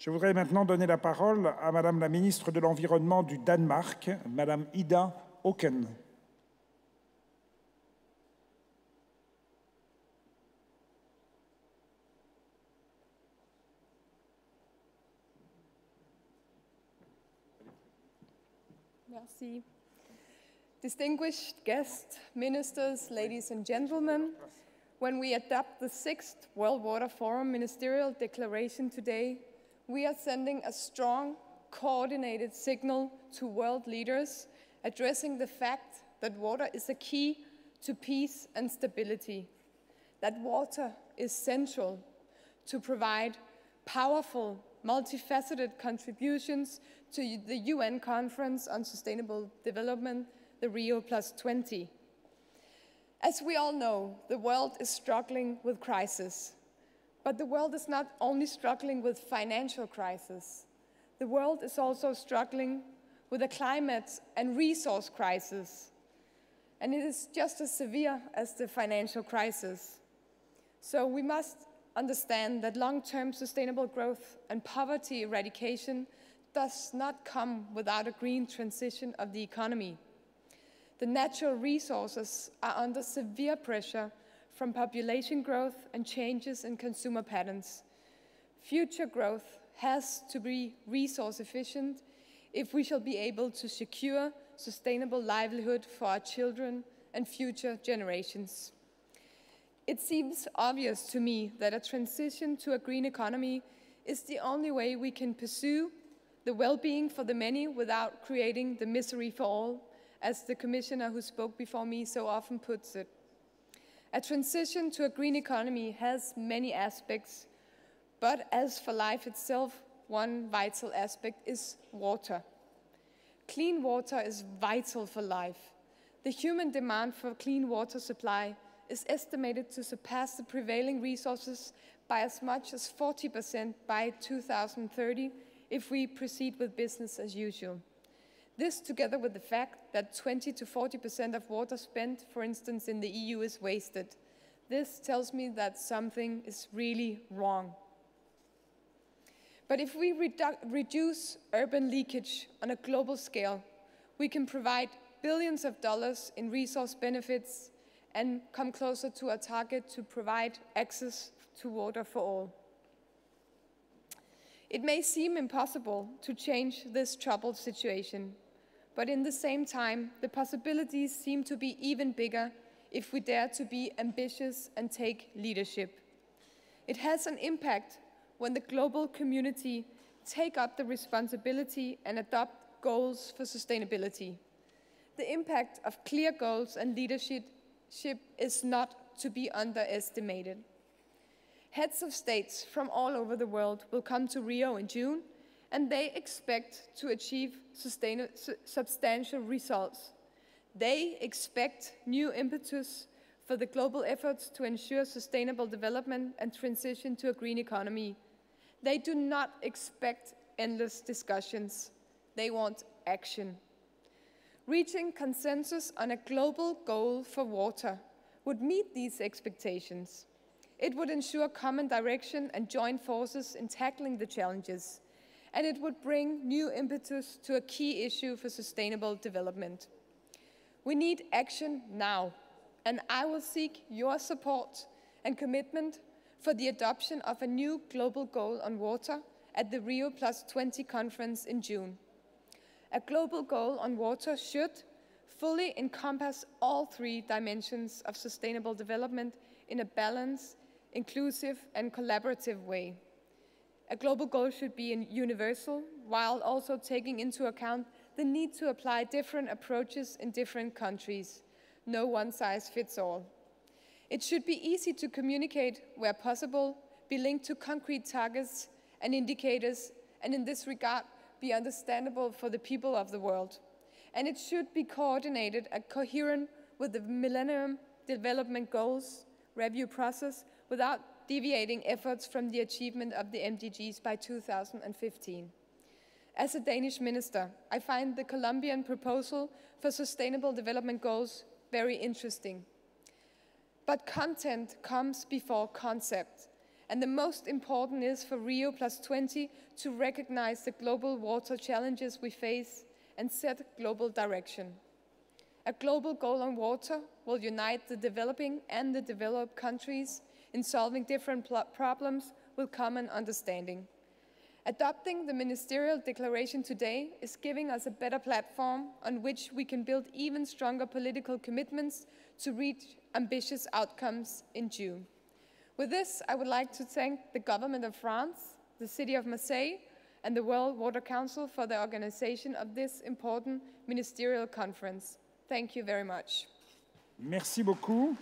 Je voudrais maintenant donner la parole à Madame la ministre de l'Environnement du Danemark, Madame Ida Auken. Merci. Distinguished guests, ministers, ladies and gentlemen, when we adopt the 6th World Water Forum Ministerial Declaration today, we are sending a strong, coordinated signal to world leaders addressing the fact that water is a key to peace and stability, that water is central to provide powerful, multifaceted contributions to the UN Conference on Sustainable Development, the Rio+20. As we all know, the world is struggling with crisis. But the world is not only struggling with financial crisis. The world is also struggling with a climate and resource crisis. And it is just as severe as the financial crisis. So we must understand that long-term sustainable growth and poverty eradication does not come without a green transition of the economy. The natural resources are under severe pressure from population growth and changes in consumer patterns. Future growth has to be resource efficient if we shall be able to secure sustainable livelihood for our children and future generations. It seems obvious to me that a transition to a green economy is the only way we can pursue the well-being for the many without creating the misery for all, as the commissioner who spoke before me so often puts it. A transition to a green economy has many aspects, but as for life itself, one vital aspect is water. Clean water is vital for life. The human demand for clean water supply is estimated to surpass the prevailing resources by as much as 40% by 2030 if we proceed with business as usual. This, together with the fact that 20 to 40% of water spent, for instance, in the EU is wasted. This tells me that something is really wrong. But if we reduce urban leakage on a global scale, we can provide billions of dollars in resource benefits and come closer to our target to provide access to water for all. It may seem impossible to change this troubled situation, but in the same time, the possibilities seem to be even bigger if we dare to be ambitious and take leadership. It has an impact when the global community take up the responsibility and adopt goals for sustainability. The impact of clear goals and leadership is not to be underestimated. Heads of states from all over the world will come to Rio in June, and they expect to achieve substantial results. They expect new impetus for the global efforts to ensure sustainable development and transition to a green economy. They do not expect endless discussions. They want action. Reaching consensus on a global goal for water would meet these expectations. It would ensure common direction and joint forces in tackling the challenges, and it would bring new impetus to a key issue for sustainable development. We need action now, and I will seek your support and commitment for the adoption of a new global goal on water at the Rio+20 conference in June. A global goal on water should fully encompass all three dimensions of sustainable development in a balanced, inclusive, and collaborative way. A global goal should be universal, while also taking into account the need to apply different approaches in different countries. No one size fits all. It should be easy to communicate where possible, be linked to concrete targets and indicators, and in this regard, be understandable for the people of the world. And it should be coordinated and coherent with the Millennium Development Goals review process without deviating efforts from the achievement of the MDGs by 2015. As a Danish minister, I find the Colombian proposal for sustainable development goals very interesting. But content comes before concept, And the most important is for Rio+20 to recognize the global water challenges we face and set global direction. A global goal on water will unite the developing and the developed countries in solving different problems with common understanding. Adopting the Ministerial Declaration today is giving us a better platform on which we can build even stronger political commitments to reach ambitious outcomes in June. With this, I would like to thank the Government of France, the City of Marseille, and the World Water Council for the organization of this important ministerial conference. Thank you very much. Merci beaucoup.